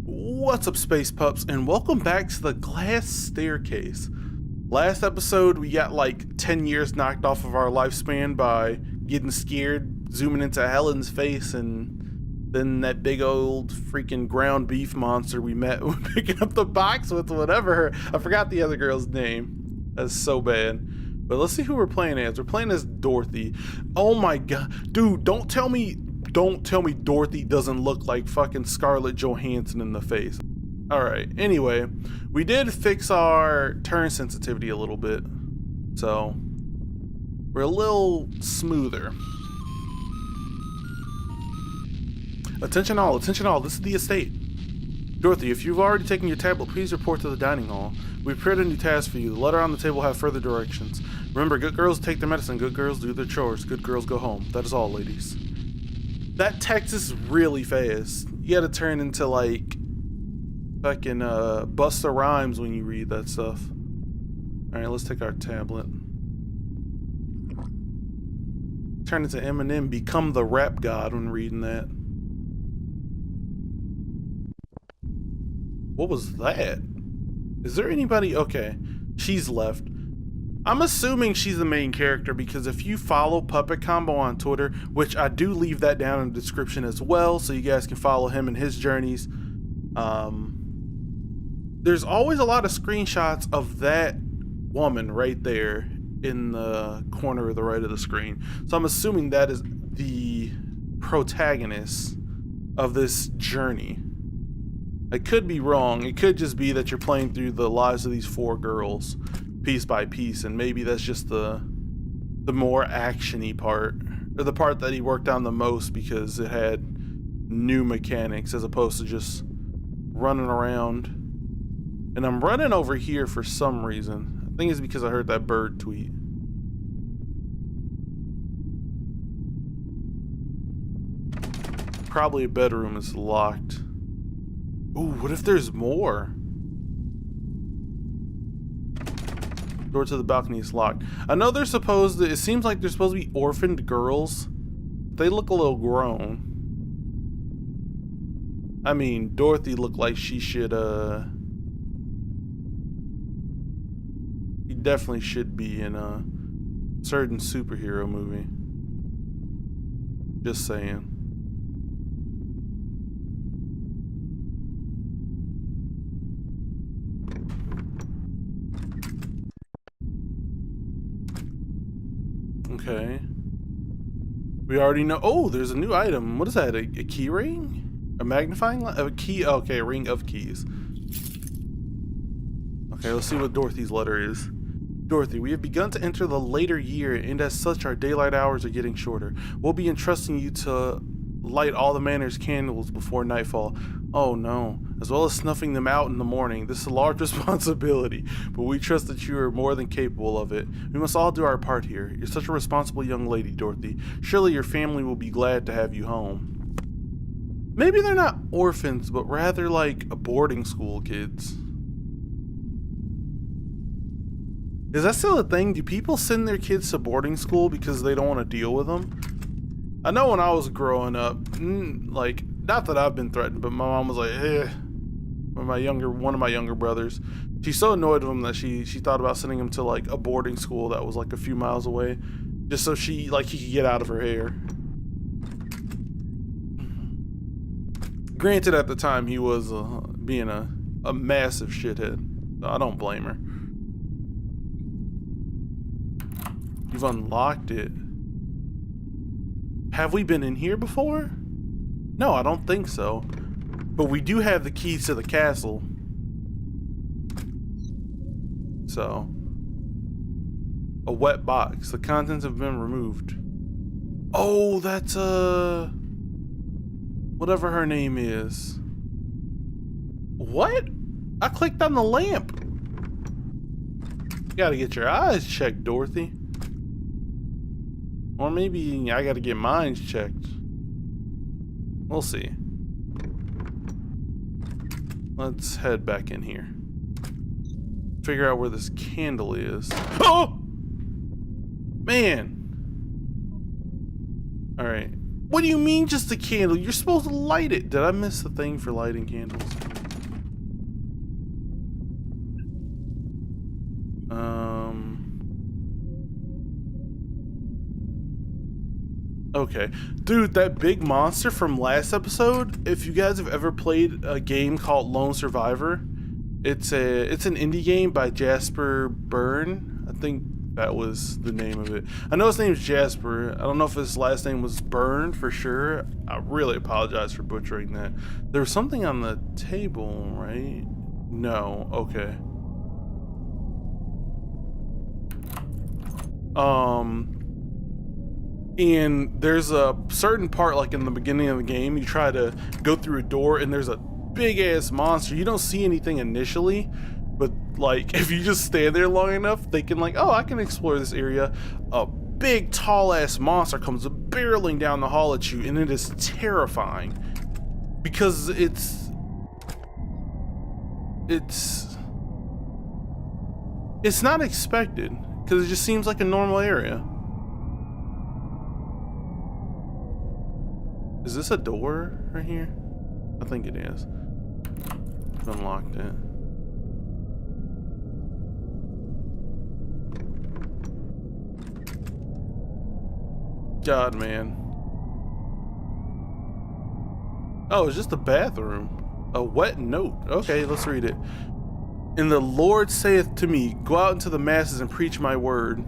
What's up, space pups, and welcome back to the glass staircase. Last episode we got like 10 years knocked off of our lifespan by getting scared, zooming into Helen's face, and then that big old freaking ground beef monster we met picking up the box with whatever. I forgot the other girl's name. That's so bad. But let's see who we're playing as. We're playing as Dorothy. Oh my god. Dude, don't tell me Dorothy doesn't look like fucking Scarlett Johansson in the face. Alright, anyway, we did fix our turn sensitivity a little bit, so we're a little smoother. Attention all, this is the estate. Dorothy, if you've already taken your tablet, please report to the dining hall. We've prepared a new task for you. The letter on the table will have further directions. Remember, good girls take their medicine, good girls do their chores, good girls go home. That is all, ladies. That text is really fast. You gotta turn into like fucking Busta Rhymes when you read that stuff. Alright, let's take our tablet. Turn into Eminem, become the rap god when reading that. What was that? Is there anybody? Okay, she's left. I'm assuming she's the main character because if you follow Puppet Combo on Twitter, which I do leave that down in the description as well, so you guys can follow him and his journeys. There's always a lot of screenshots of that woman right there in the corner of the right of the screen. So I'm assuming that is the protagonist of this journey. I could be wrong. It could just be that you're playing through the lives of these four girls piece by piece, and maybe that's just the more actiony part, or the part that he worked on the most because it had new mechanics as opposed to just running around. And I'm running over here for some reason. I think it's because I heard that bird tweet. Probably a bedroom is locked. Ooh, what if there's more? Door to the balcony is locked. I know they're supposed to, it seems like they're supposed to be orphaned girls. They look a little grown. I mean, Dorothy looked like she should, he definitely should be in a certain superhero movie. Just saying. Okay. We already know. Oh, there's a new item. What is that? A key ring? A magnifying light? A key? Okay, a ring of keys. Okay, let's see what Dorothy's letter is. Dorothy, we have begun to enter the later year, and as such, our daylight hours are getting shorter. We'll be entrusting you to light all the manor's candles before nightfall. Oh no. As well as snuffing them out in the morning. This is a large responsibility, but we trust that you are more than capable of it. We must all do our part here. You're such a responsible young lady, Dorothy. Surely your family will be glad to have you home. Maybe they're not orphans, but rather like a boarding school kids. Is that still a thing? Do people send their kids to boarding school because they don't want to deal with them? I know when I was growing up, like, not that I've been threatened, but my mom was like, eh. One of my younger brothers, she's so annoyed with him that she thought about sending him to like a boarding school that was like a few miles away, just so he could get out of her hair. Granted, at the time he was being a massive shithead, so I don't blame her. You've unlocked it. Have we been in here before? No, I don't think so. But we do have the keys to the castle. So. A wet box. The contents have been removed. Oh, that's whatever her name is. What? I clicked on the lamp. You gotta get your eyes checked, Dorothy. Or maybe I gotta get mine checked. We'll see. Let's head back in here. Figure out where this candle is. Oh! Man! Alright. What do you mean just a candle? You're supposed to light it. Did I miss the thing for lighting candles? Okay. Dude, that big monster from last episode, if you guys have ever played a game called Lone Survivor, it's an indie game by Jasper Byrne. I think that was the name of it. I know his name's Jasper. I don't know if his last name was Byrne for sure. I really apologize for butchering that. There was something on the table, right? No. Okay. And there's a certain part, like in the beginning of the game, you try to go through a door and there's a big ass monster. You don't see anything initially, but like if you just stand there long enough, they can like, oh, I can explore this area. A big tall ass monster comes barreling down the hall at you, and it is terrifying because it's not expected, because it just seems like a normal area. Is this a door right here? I think it is. Unlocked it. God, man. Oh, it's just a bathroom. A wet note. Okay, let's read it. And the Lord saith to me, go out into the masses and preach my word.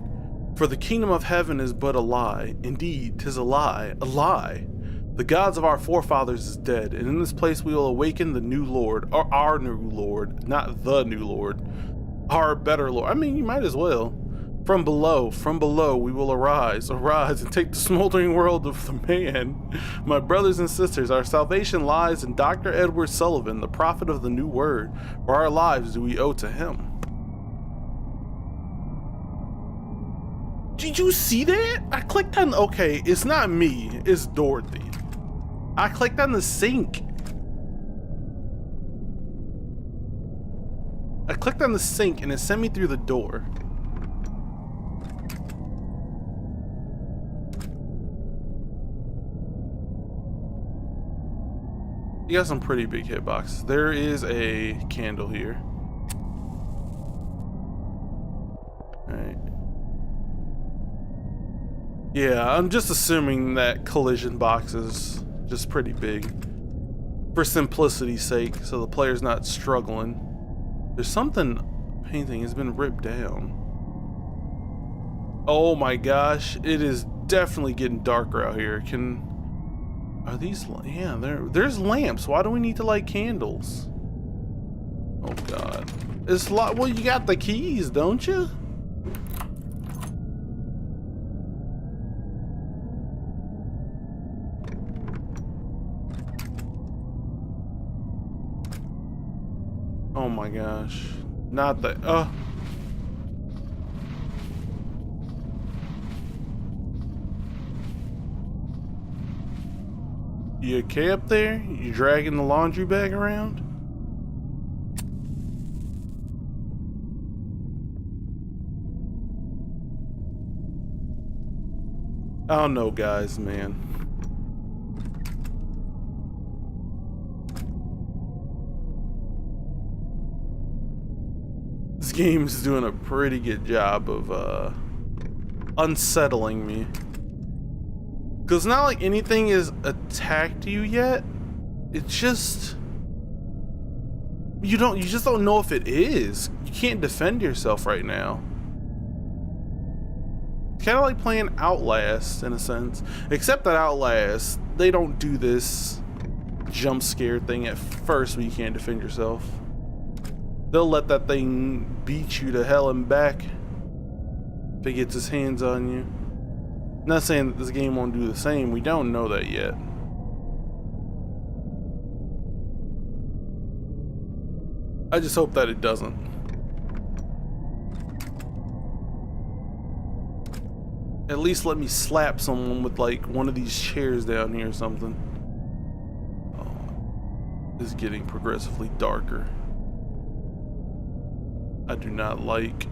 For the kingdom of heaven is but a lie. Indeed, 'tis a lie, a lie. The gods of our forefathers is dead, and in this place we will awaken the new Lord, or our new Lord, not the new Lord, our better Lord. I mean, you might as well. From below we will arise and take the smoldering world of the man. My brothers and sisters, our salvation lies in Dr. Edward Sullivan, the prophet of the new word, for our lives do we owe to him. Did you see that? I clicked on, okay, it's not me, it's Dorothy. I clicked on the sink. I clicked on the sink and it sent me through the door. You got some pretty big hitboxes. There is a candle here. Alright. Yeah, I'm just assuming that collision box is just pretty big. For simplicity's sake, so the player's not struggling. There's something, painting has been ripped down. Oh my gosh, it is definitely getting darker out here. Are these, yeah, there's lamps. Why do we need to light candles? Oh God. It's well, you got the keys, don't you? Oh my gosh. Not the, You okay up there? You dragging the laundry bag around? I don't know, guys, man. This game is doing a pretty good job of unsettling me. Because it's not like anything has attacked you yet. It's just you just don't know if it is. You can't defend yourself right now. It's kind of like playing Outlast in a sense, except that Outlast, they don't do this jump scare thing at first when you can't defend yourself. They'll let that thing beat you to hell and back if it gets its hands on you. Not saying that this game won't do the same. We don't know that yet. I just hope that it doesn't. At least let me slap someone with like one of these chairs down here or something. Oh, it's getting progressively darker. I do not like.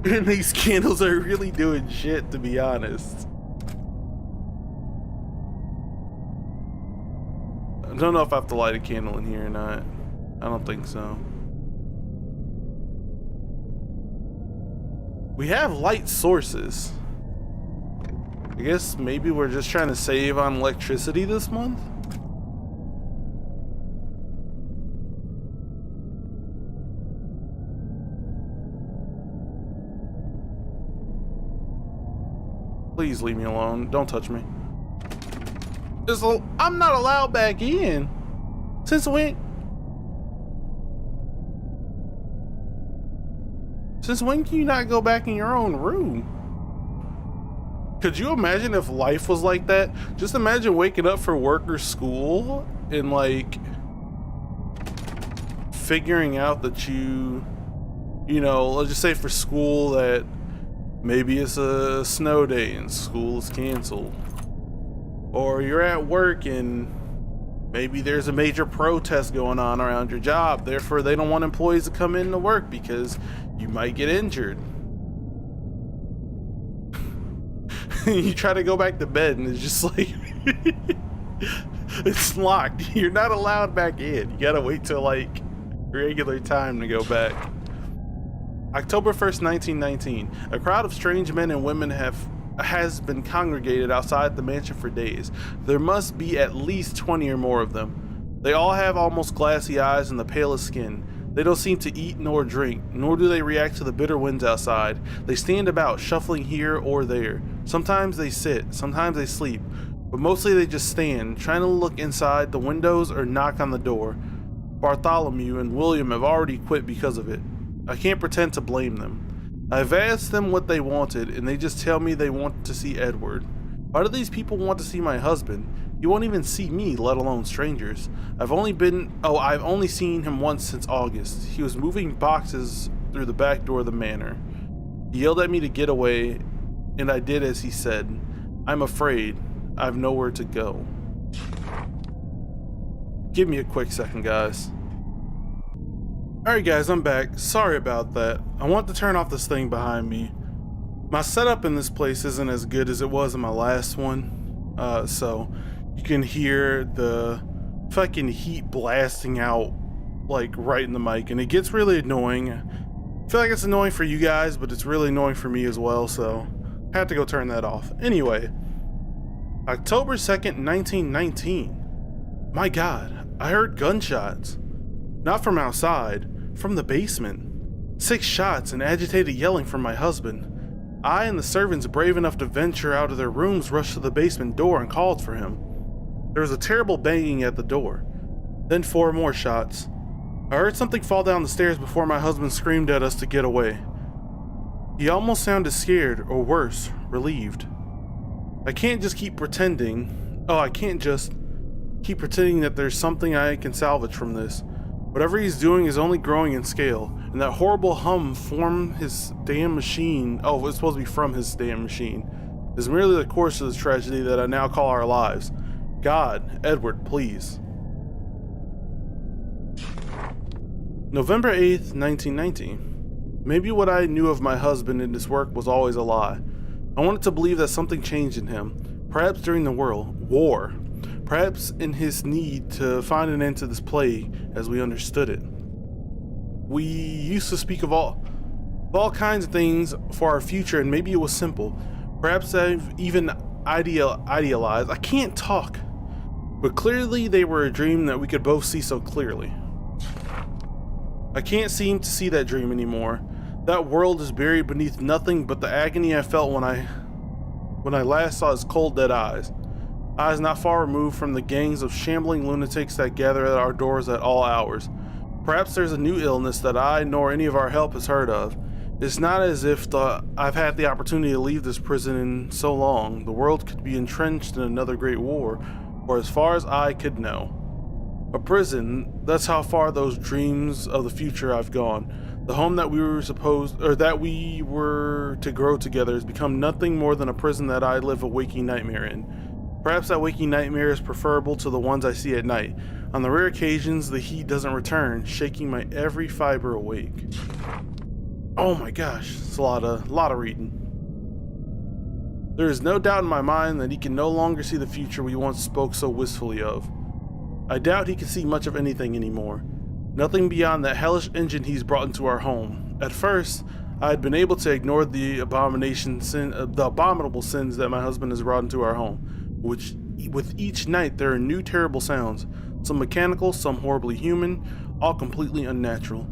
And these candles are really doing shit, to be honest. I don't know if I have to light a candle in here or not. I don't think so. We have light sources. I guess maybe we're just trying to save on electricity this month? Please leave me alone. Don't touch me. I'm not allowed back in. Since when? Since when can you not go back in your own room? Could you imagine if life was like that? Just imagine waking up for work or school and like figuring out that you know, let's just say for school that maybe it's a snow day and school is canceled. Or you're at work and maybe there's a major protest going on around your job. Therefore, they don't want employees to come in to work because you might get injured. You try to go back to bed and it's just like, it's locked. You're not allowed back in. You gotta wait till like regular time to go back. October 1st, 1919. A crowd of strange men and women has been congregated outside the mansion for days. There must be at least 20 or more of them. They all have almost glassy eyes and the palest skin. They don't seem to eat nor drink, nor do they react to the bitter winds outside. They stand about, shuffling here or there. Sometimes they sit, sometimes they sleep, but mostly they just stand, trying to look inside the windows or knock on the door. Bartholomew and William have already quit because of it. I can't pretend to blame them. I've asked them what they wanted, and they just tell me they want to see Edward. Why do these people want to see my husband? He won't even see me, let alone strangers. I've only seen him once since August. He was moving boxes through the back door of the manor. He yelled at me to get away, and I did as he said. I'm afraid. I've nowhere to go. Give me a quick second, guys. Alright guys, I'm back. Sorry about that. I want to turn off this thing behind me. My setup in this place isn't as good as it was in my last one. So you can hear the fucking heat blasting out like right in the mic, and it gets really annoying. I feel like it's annoying for you guys, but it's really annoying for me as well, so I had to go turn that off. Anyway, October 2nd, 1919. My God, I heard gunshots. Not from outside, from the basement. 6 shots and agitated yelling from my husband. I and the servants brave enough to venture out of their rooms rushed to the basement door and called for him. There was a terrible banging at the door. Then 4 more shots. I heard something fall down the stairs before my husband screamed at us to get away. He almost sounded scared, or worse, relieved. I can't just keep pretending. I can't just keep pretending that there's something I can salvage from this. Whatever he's doing is only growing in scale, and that horrible hum from his damn machine, it's supposed to be from his damn machine, is merely the course of the tragedy that I now call our lives. God, Edward, please. November 8th, 1990. Maybe what I knew of my husband and his work was always a lie. I wanted to believe that something changed in him, perhaps during the war. Perhaps in his need to find an end to this plague as we understood it. We used to speak of all kinds of things for our future, and maybe it was simple. Perhaps I've even idealized. I can't talk. But clearly they were a dream that we could both see so clearly. I can't seem to see that dream anymore. That world is buried beneath nothing but the agony I felt when I last saw his cold dead eyes. Eyes not far removed from the gangs of shambling lunatics that gather at our doors at all hours. Perhaps there's a new illness that I nor any of our help has heard of. It's not as if I've had the opportunity to leave this prison in so long. The world could be entrenched in another great war, or as far as I could know. A prison, that's how far those dreams of the future I've gone. The home that we were to grow together has become nothing more than a prison that I live a waking nightmare in. Perhaps that waking nightmare is preferable to the ones I see at night. On the rare occasions, the heat doesn't return, shaking my every fiber awake. Oh my gosh, it's a lot of reading. There is no doubt in my mind that he can no longer see the future we once spoke so wistfully of. I doubt he can see much of anything anymore. Nothing beyond that hellish engine he's brought into our home. At first, I had been able to ignore the abominable sins that my husband has brought into our home, which with each night there are new terrible sounds, some mechanical, some horribly human, all completely unnatural.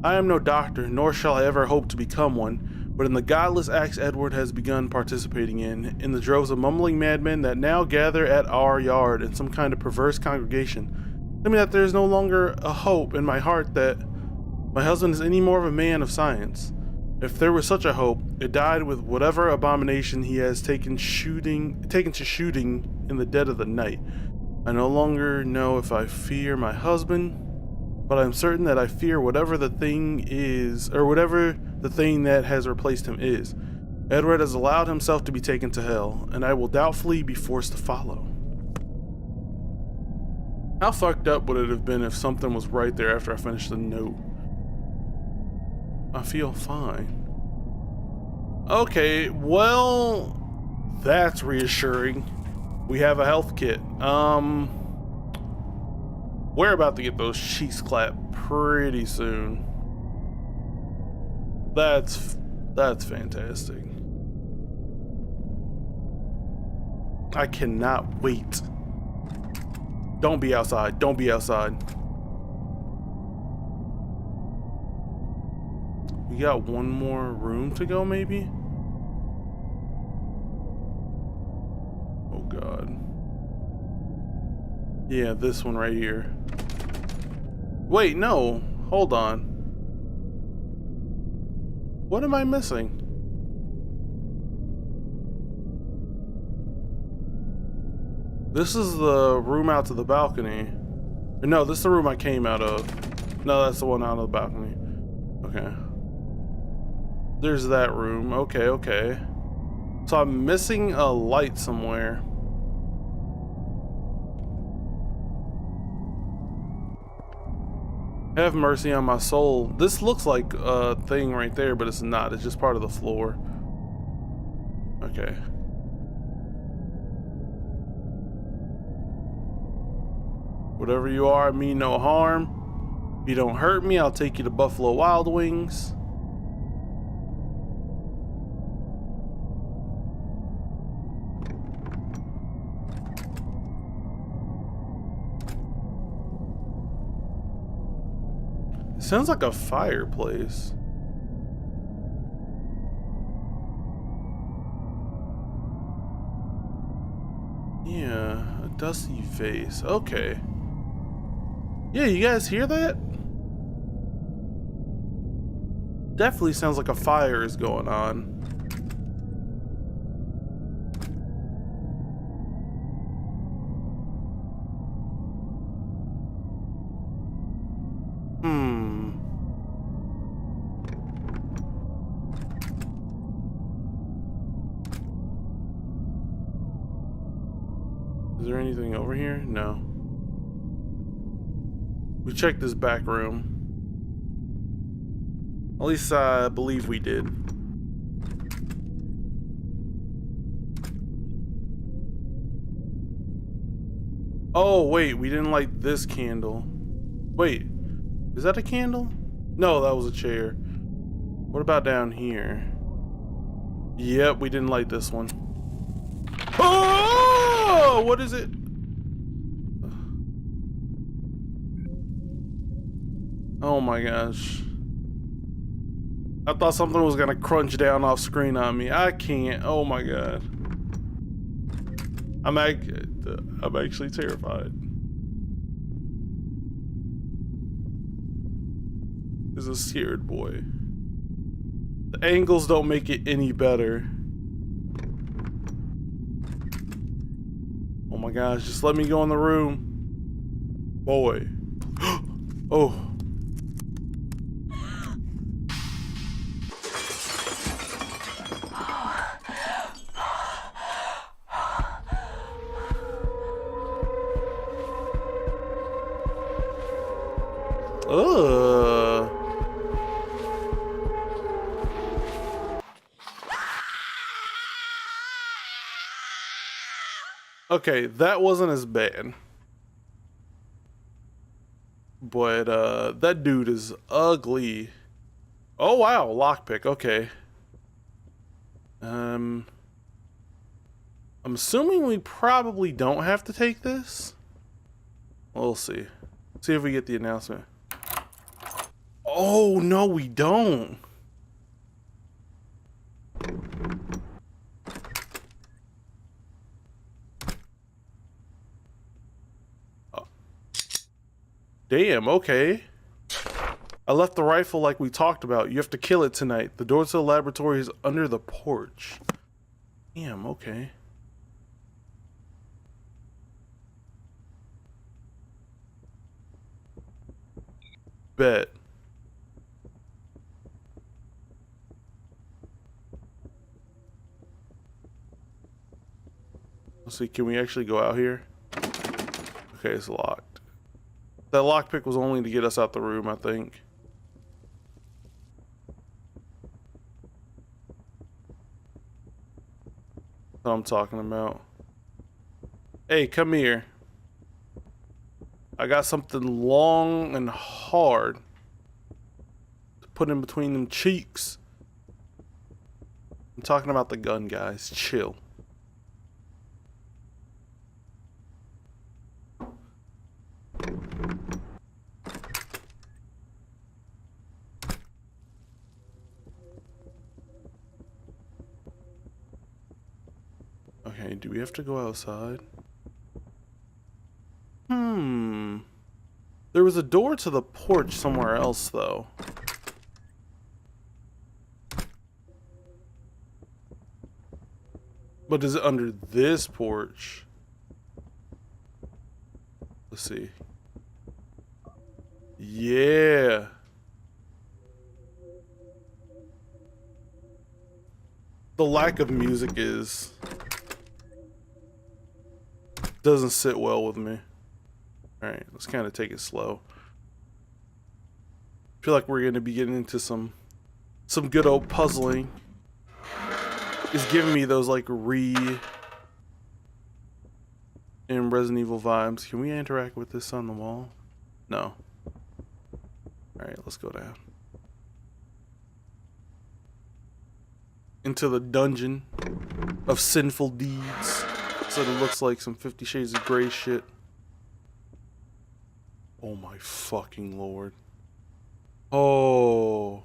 I am no doctor, nor shall I ever hope to become one, but in the godless acts Edward has begun participating in the droves of mumbling madmen that now gather at our yard in some kind of perverse congregation, tell me that there is no longer a hope in my heart that my husband is any more of a man of science. If there was such a hope, it died with whatever abomination he has taken to shooting in the dead of the night. I no longer know if I fear my husband, but I'm certain that I fear whatever the thing is, or whatever the thing that has replaced him is. Edward has allowed himself to be taken to hell, and I will doubtfully be forced to follow. How fucked up would it have been if something was right there after I finished the note? I feel fine. Okay, well, that's reassuring. We have a health kit. We're about to get those cheeks clapped pretty soon. That's fantastic. I cannot wait. Don't be outside. Don't be outside. We got one more room to go, maybe? Oh god. Yeah, this one right here. Wait, no. Hold on. What am I missing? This is the room out to the balcony. No, this is the room I came out of. No, that's the one out of the balcony. Okay. There's that room. Okay, okay. So I'm missing a light somewhere. Have mercy on my soul. This looks like a thing right there, but it's not. It's just part of the floor. Okay. Whatever you are, I mean no harm. If you don't hurt me, I'll take you to Buffalo Wild Wings. It sounds like a fireplace. Yeah, a dusty face. Okay. Yeah, you guys hear that? Definitely sounds like a fire is going on. Is there anything over here? No. We checked this back room. At least I believe we did. Oh, wait, we didn't light this candle. Wait, is that a candle? No, that was a chair. What about down here? Yep, we didn't light this one. Oh, what is it? Oh my gosh. I thought something was gonna crunch down off screen on me. I can't. Oh my god. I'm actually terrified. This is a scared boy. The angles don't make it any better. Oh my gosh, just let me go in the room. Boy. Oh. Okay, that wasn't as bad. But that dude is ugly. Oh wow, lockpick. Okay. I'm assuming we probably don't have to take this. We'll see. See if we get the announcement. Oh no, we don't. Oh. Damn, okay. I left the rifle like we talked about. You have to kill it tonight. The door to the laboratory is under the porch. Damn, okay. Bet. Let's see, can we actually go out here? Okay, it's locked. That lockpick was only to get us out the room, I think. That's what I'm talking about. Hey, come here. I got something long and hard to put in between them cheeks. I'm talking about the gun, guys. Chill. Okay, do we have to go outside? There was a door to the porch somewhere else, though. But is it under this porch? Let's see. Yeah. The lack of music doesn't sit well with me. Alright, let's kind of take it slow. I feel like we're going to be getting into some good old puzzling. It's giving me those like in Resident Evil vibes. Can we interact with this on the wall? No. Alright, let's go down. Into the dungeon of sinful deeds. So it looks like some 50 Shades of Grey shit. Oh my fucking lord. Oh.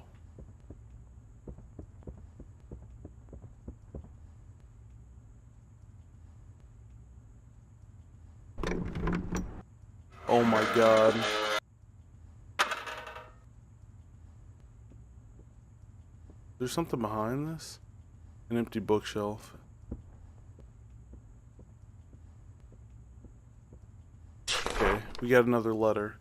Oh my god. There's something behind this? An empty bookshelf. Okay, we got another letter.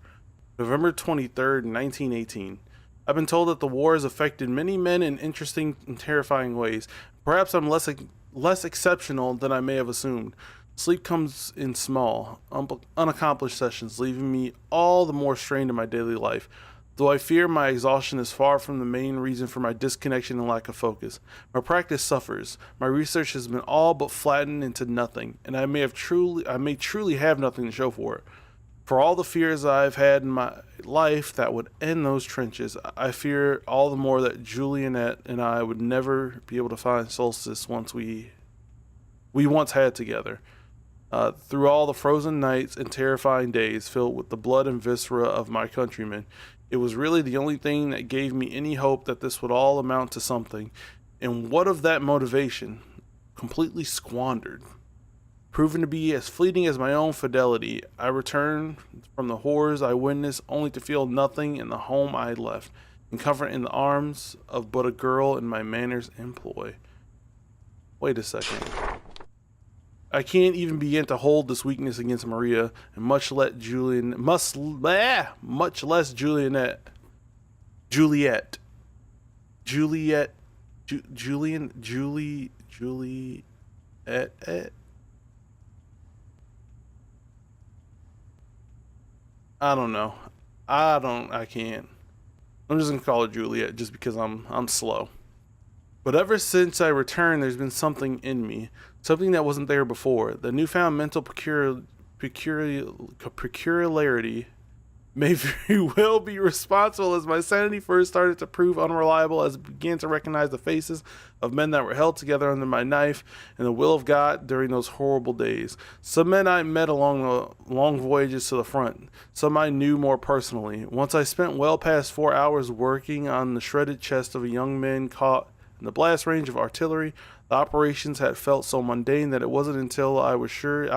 November 23rd, 1918. I've been told that the war has affected many men in interesting and terrifying ways. Perhaps I'm less exceptional than I may have assumed. Sleep comes in small, unaccomplished sessions, leaving me all the more strained in my daily life. Though I fear my exhaustion is far from the main reason for my disconnection and lack of focus. My practice suffers. My research has been all but flattened into nothing, and I may truly have nothing to show for it. For all the fears I've had in my life that would end those trenches, I fear all the more that Juliet and I would never be able to find solstice we once had together. Through all the frozen nights and terrifying days filled with the blood and viscera of my countrymen, it was really the only thing that gave me any hope that this would all amount to something. And what of that motivation? Completely squandered. Proven to be as fleeting as my own fidelity, I returned from the horrors I witnessed only to feel nothing in the home I had left, and comfort in the arms of but a girl in my manor's employ. Wait a second. I can't even begin to hold this weakness against Maria, and much less Juliet. I don't know. I can't. I'm just gonna call her Juliet just because I'm slow. But ever since I returned, there's been something in me, something that wasn't there before. The newfound mental peculiarity may very well be responsible as my sanity first started to prove unreliable as I began to recognize the faces of men that were held together under my knife and the will of God during those horrible days. Some men I met along the long voyages to the front, some I knew more personally. Once I spent well past 4 hours working on the shredded chest of a young man caught in the blast range of artillery. The operations had felt so mundane that it wasn't until I was sure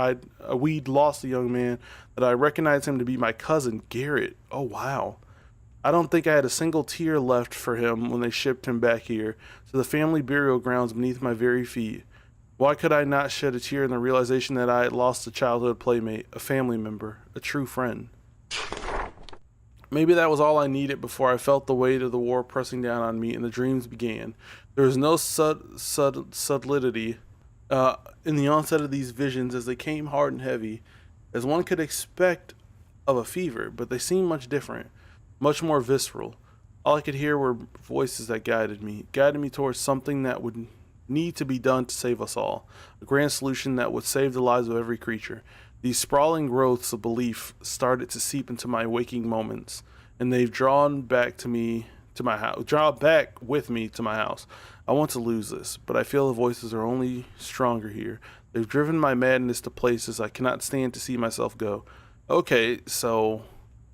we'd lost the young man that I recognized him to be my cousin, Garrett. Oh, wow. I don't think I had a single tear left for him when they shipped him back here, to the family burial grounds beneath my very feet. Why could I not shed a tear in the realization that I had lost a childhood playmate, a family member, a true friend? Maybe that was all I needed before I felt the weight of the war pressing down on me and the dreams began. There was no solidity in the onset of these visions as they came hard and heavy, as one could expect of a fever, but they seemed much different, much more visceral. All I could hear were voices that guided me towards something that would need to be done to save us all, a grand solution that would save the lives of every creature. These sprawling growths of belief started to seep into my waking moments, and they've drawn back with me to my house. I want to lose this, but I feel the voices are only stronger here. They've driven my madness to places I cannot stand to see myself go. Okay, so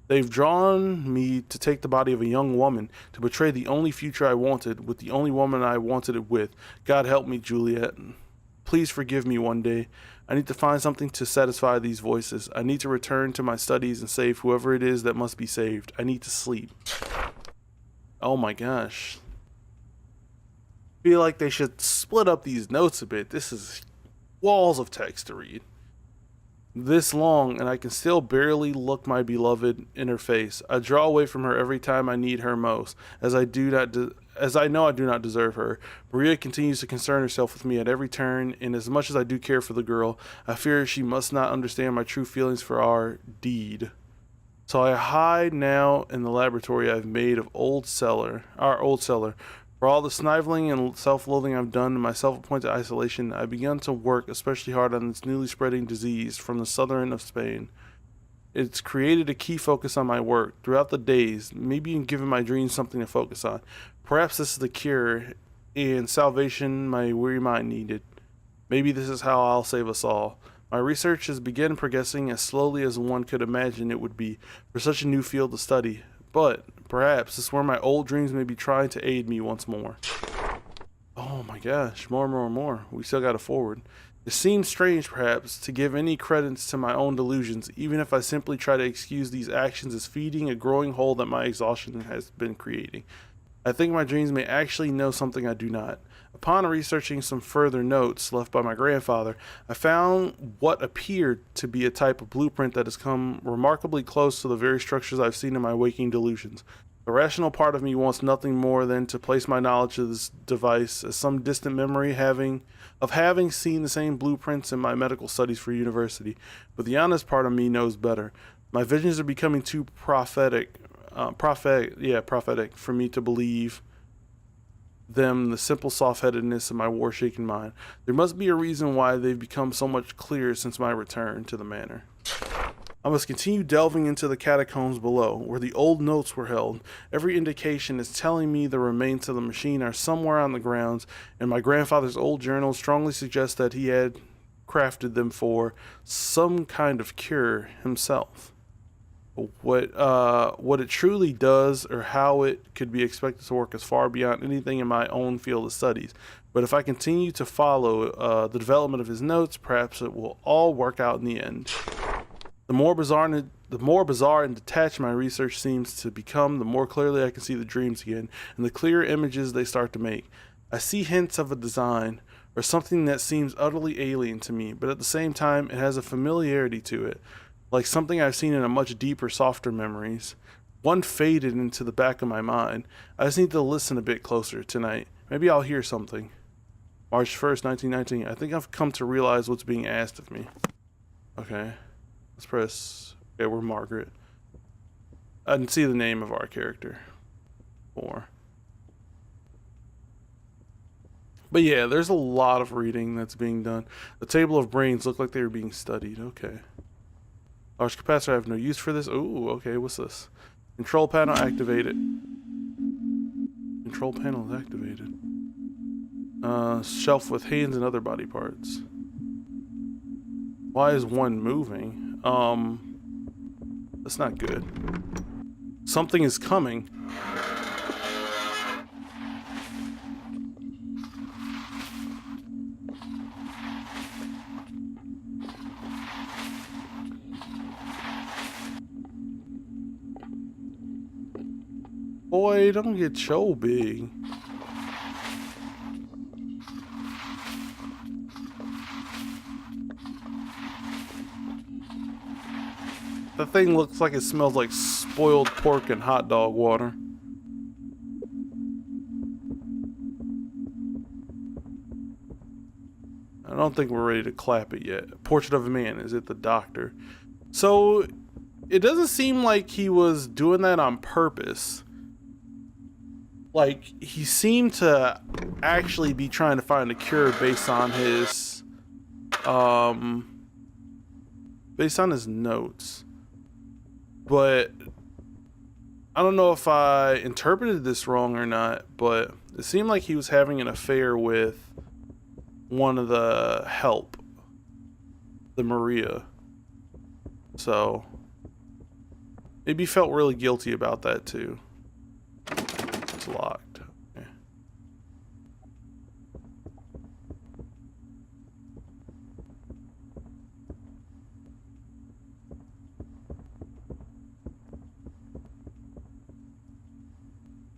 they've drawn me to take the body of a young woman, to betray the only future I wanted, with the only woman I wanted it with. God help me, Juliet. Please forgive me one day. I need to find something to satisfy these voices. I need to return to my studies and save whoever it is that must be saved. I need to sleep. Oh my gosh. I feel like they should split up these notes a bit. This is walls of text to read. This long, and I can still barely look my beloved in her face. I draw away from her every time I need her most, as I know I do not deserve her. Maria continues to concern herself with me at every turn, and as much as I do care for the girl, I fear she must not understand my true feelings for our deed. So I hide now in the laboratory I've made of our old cellar. For all the sniveling and self-loathing I've done in my self-appointed isolation, I begun to work especially hard on this newly spreading disease from the southern end of Spain. It's created a key focus on my work throughout the days, maybe even given my dreams something to focus on. Perhaps this is the cure and salvation my weary mind needed. Maybe this is how I'll save us all. My research has begun progressing as slowly as one could imagine it would be for such a new field to study. But perhaps this is where my old dreams may be trying to aid me once more. Oh my gosh, more. We still got to forward. It seems strange, perhaps, to give any credence to my own delusions, even if I simply try to excuse these actions as feeding a growing hole that my exhaustion has been creating. I think my dreams may actually know something I do not. Upon researching some further notes left by my grandfather, I found what appeared to be a type of blueprint that has come remarkably close to the very structures I've seen in my waking delusions. The rational part of me wants nothing more than to place my knowledge of this device as some distant memory of having seen the same blueprints in my medical studies for university, but the honest part of me knows better. My visions are becoming too prophetic for me to believe them the simple soft-headedness of my war-shaken mind. There must be a reason why they've become so much clearer since my return to the manor. I must continue delving into the catacombs below, where the old notes were held. Every indication is telling me the remains of the machine are somewhere on the grounds, and my grandfather's old journal strongly suggests that he had crafted them for some kind of cure himself. What it truly does or how it could be expected to work is far beyond anything in my own field of studies. But if I continue to follow the development of his notes, perhaps it will all work out in the end. The more bizarre and detached my research seems to become, the more clearly I can see the dreams again, and the clearer images they start to make. I see hints of a design, or something that seems utterly alien to me, but at the same time it has a familiarity to it, like something I've seen in a much deeper, softer memories. One faded into the back of my mind. I just need to listen a bit closer tonight. Maybe I'll hear something. March 1st, 1919. I think I've come to realize what's being asked of me. Okay. Let's press. Okay, we're Margaret. I didn't see the name of our character. 4. But yeah, there's a lot of reading that's being done. The table of brains look like they were being studied. Okay. Large capacitor, I have no use for this. Ooh, okay, what's this? Control panel activated. Control panel is activated. Shelf with hands and other body parts. Why is one moving? That's not good. Something is coming. Boy, don't get so big. That thing looks like it smells like spoiled pork and hot dog water. I don't think we're ready to clap it yet. Portrait of a man. Is it the doctor? So, it doesn't seem like he was doing that on purpose. Like, he seemed to actually be trying to find a cure based on his, notes. But I don't know if I interpreted this wrong or not, but it seemed like he was having an affair with one of the help, the Maria. So maybe felt really guilty about that too. It's locked. Okay.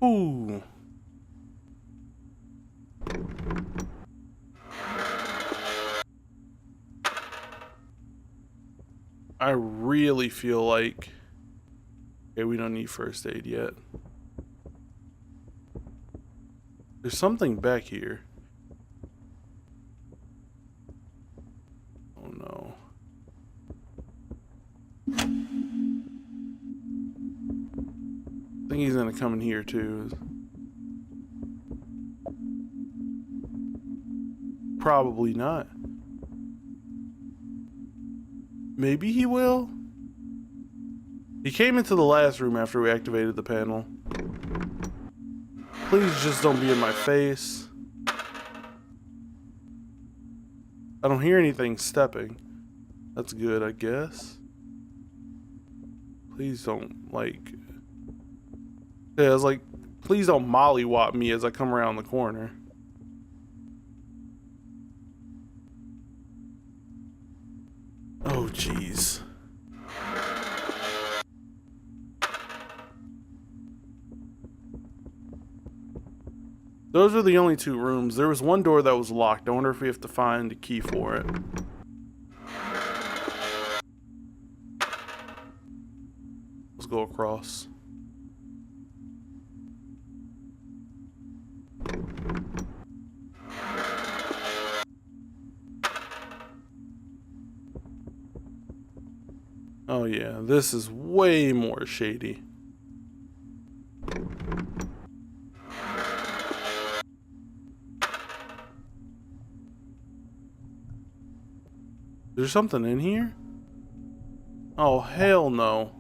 Ooh. I really feel like... Okay, we don't need first aid yet. There's something back here. Oh no. I think he's gonna come in here too. Probably not. Maybe he will? He came into the last room after we activated the panel. Please just don't be in my face. I don't hear anything stepping. That's good, I guess. Please don't, like... Yeah, it's like, please don't mollywop me as I come around the corner. Oh, jeez. Those are the only two rooms. There was one door that was locked. I wonder if we have to find a key for it. Let's go across. Oh yeah, this is way more shady. There's something in here? Oh, hell no.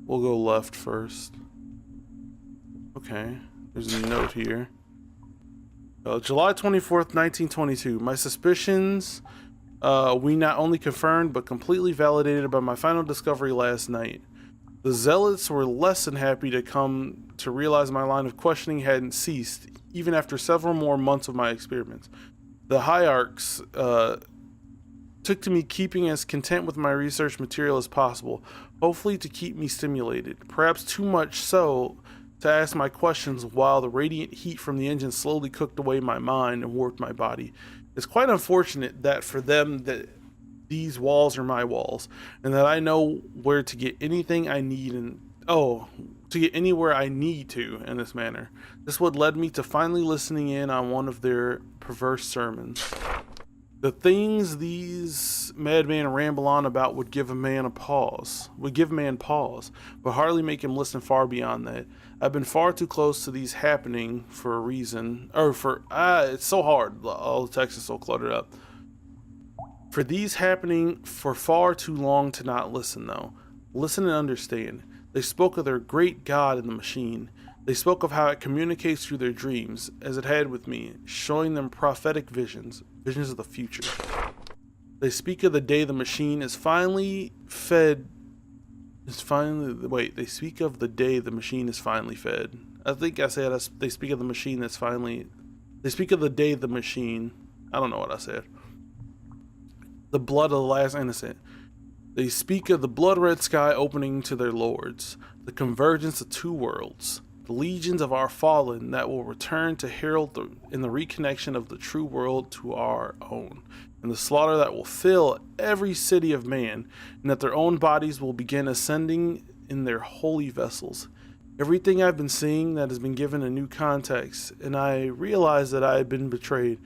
We'll go left first. Okay, there's a note here. July 24th, 1922. My suspicions, we not only confirmed, but completely validated by my final discovery last night. The zealots were less than happy to come to realize my line of questioning hadn't ceased, even after several more months of my experiments. The hierarchs took to me keeping as content with my research material as possible, hopefully to keep me stimulated, perhaps too much so to ask my questions while the radiant heat from the engine slowly cooked away my mind and warped my body. It's quite unfortunate that for them that these walls are my walls, and that I know where to get anything I need to get anywhere I need to in this manner. This would led me to finally listening in on one of their perverse sermons. The things these madmen ramble on about would give man pause, but hardly make him listen far beyond that. I've been far too close to these happening for a reason, it's so hard, all the text is so cluttered up. For these happening for far too long to not listen though. Listen and understand. They spoke of their great God in the machine. They spoke of how it communicates through their dreams, as it had with me, showing them prophetic visions of the future. They speak of the day the machine is finally fed. They speak of the day the machine is finally fed. I think I said they speak of the machine that's finally. They speak of the day the machine. I don't know what I said. The blood of the last innocent. They speak of the blood-red sky opening to their lords, the convergence of two worlds, the legions of our fallen that will return to herald in the reconnection of the true world to our own, and the slaughter that will fill every city of man, and that their own bodies will begin ascending in their holy vessels. Everything I've been seeing that has been given a new context, and I realized that I had been betrayed.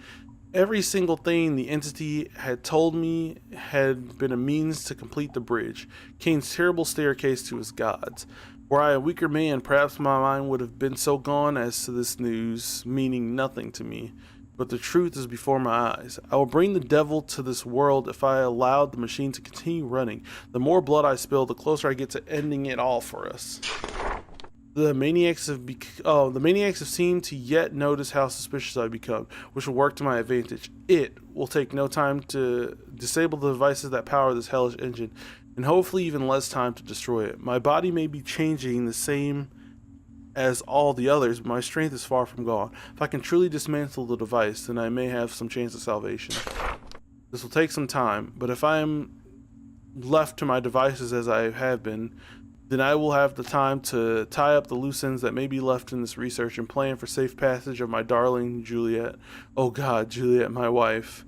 Every single thing the entity had told me had been a means to complete the bridge, Cain's terrible staircase to his gods. Were I a weaker man, perhaps my mind would have been so gone as to this news, meaning nothing to me. But the truth is before my eyes. I will bring the devil to this world if I allowed the machine to continue running. The more blood I spill, the closer I get to ending it all for us. The maniacs have seemed to yet notice how suspicious I've become, which will work to my advantage. It will take no time to disable the devices that power this hellish engine, and hopefully even less time to destroy it. My body may be changing the same as all the others, but my strength is far from gone. If I can truly dismantle the device, then I may have some chance of salvation. This will take some time, but if I am left to my devices as I have been, then I will have the time to tie up the loose ends that may be left in this research and plan for safe passage of my darling Juliet. Oh God, Juliet, my wife.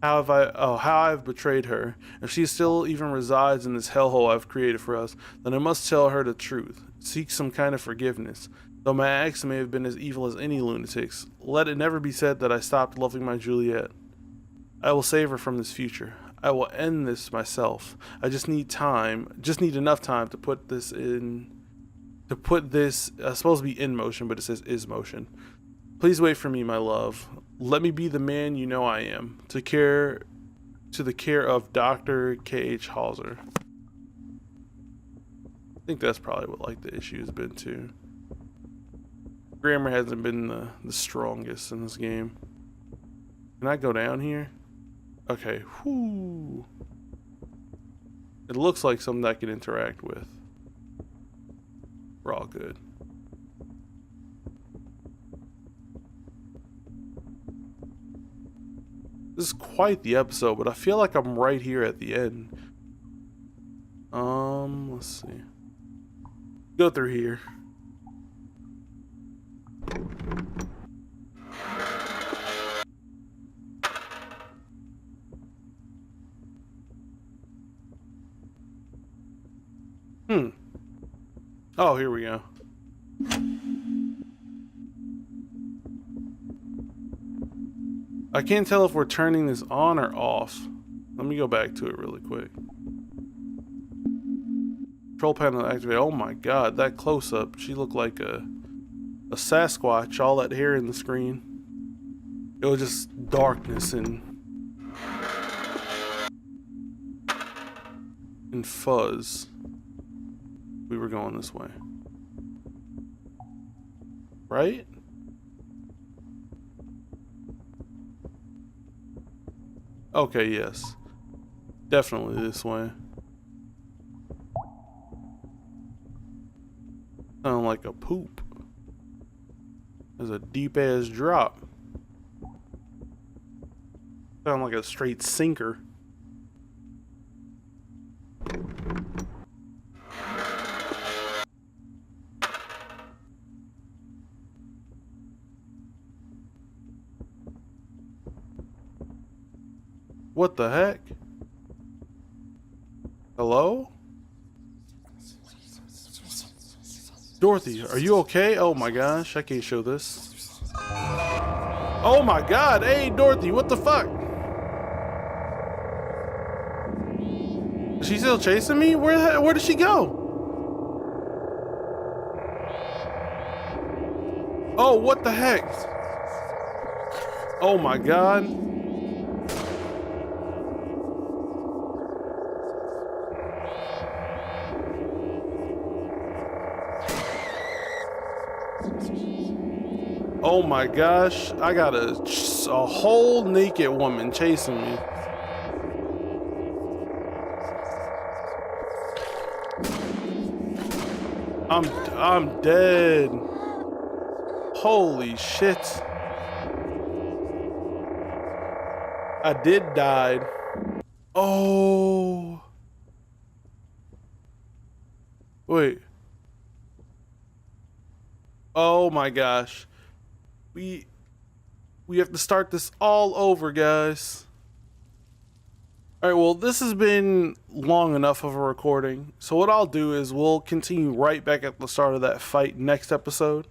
How I've betrayed her. If she still even resides in this hellhole I've created for us, then I must tell her the truth. Seek some kind of forgiveness. Though my acts may have been as evil as any lunatic's, let it never be said that I stopped loving my Juliet. I will save her from this future. I will end this myself. I just need enough time to put this it's supposed to be in motion, but it says is motion. Please wait for me, my love. Let me be the man you know I am, to the care of Dr. K.H. Hauser. I think that's probably what like the issue has been too. Grammar hasn't been the strongest in this game. Can I go down here? Okay, whoo. It looks like something I can interact with. We're all good. This is quite the episode, but I feel like I'm right here at the end. Let's see. Go through here. Oh, here we go. I can't tell if we're turning this on or off. Let me go back to it really quick. Control panel activate. Oh my god, that close up. She looked like a Sasquatch, all that hair in the screen. It was just darkness and fuzz. We were going this way. Right? Okay, yes. Definitely this way. Sound like a poop. There's a deep ass drop. Sound like a straight sinker. What the heck? Hello? Dorothy, are you okay? Oh my gosh, I can't show this. Oh my god, hey Dorothy, what the fuck? Is she still chasing me? Where did she go? Oh, what the heck? Oh my god. Oh my gosh, I got a whole naked woman chasing me. I'm dead. Holy shit. I did die. Oh. Wait. Oh my gosh. We have to start this all over, guys. Alright, well, this has been long enough of a recording. So what I'll do is we'll continue right back at the start of that fight next episode.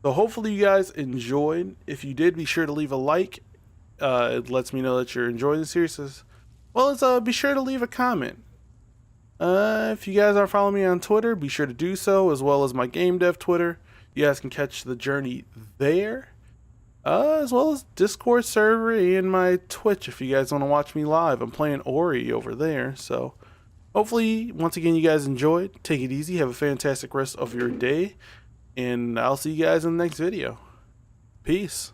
So hopefully you guys enjoyed. If you did, be sure to leave a like. It lets me know that you're enjoying the series. As well as be sure to leave a comment. If you guys aren't following me on Twitter, be sure to do so, as well as my game dev Twitter. You guys can catch the journey there. As well as Discord server and my Twitch if you guys want to watch me live. I'm playing Ori over there, so hopefully, once again, you guys enjoyed. Take it easy. Have a fantastic rest of your day, and I'll see you guys in the next video. Peace.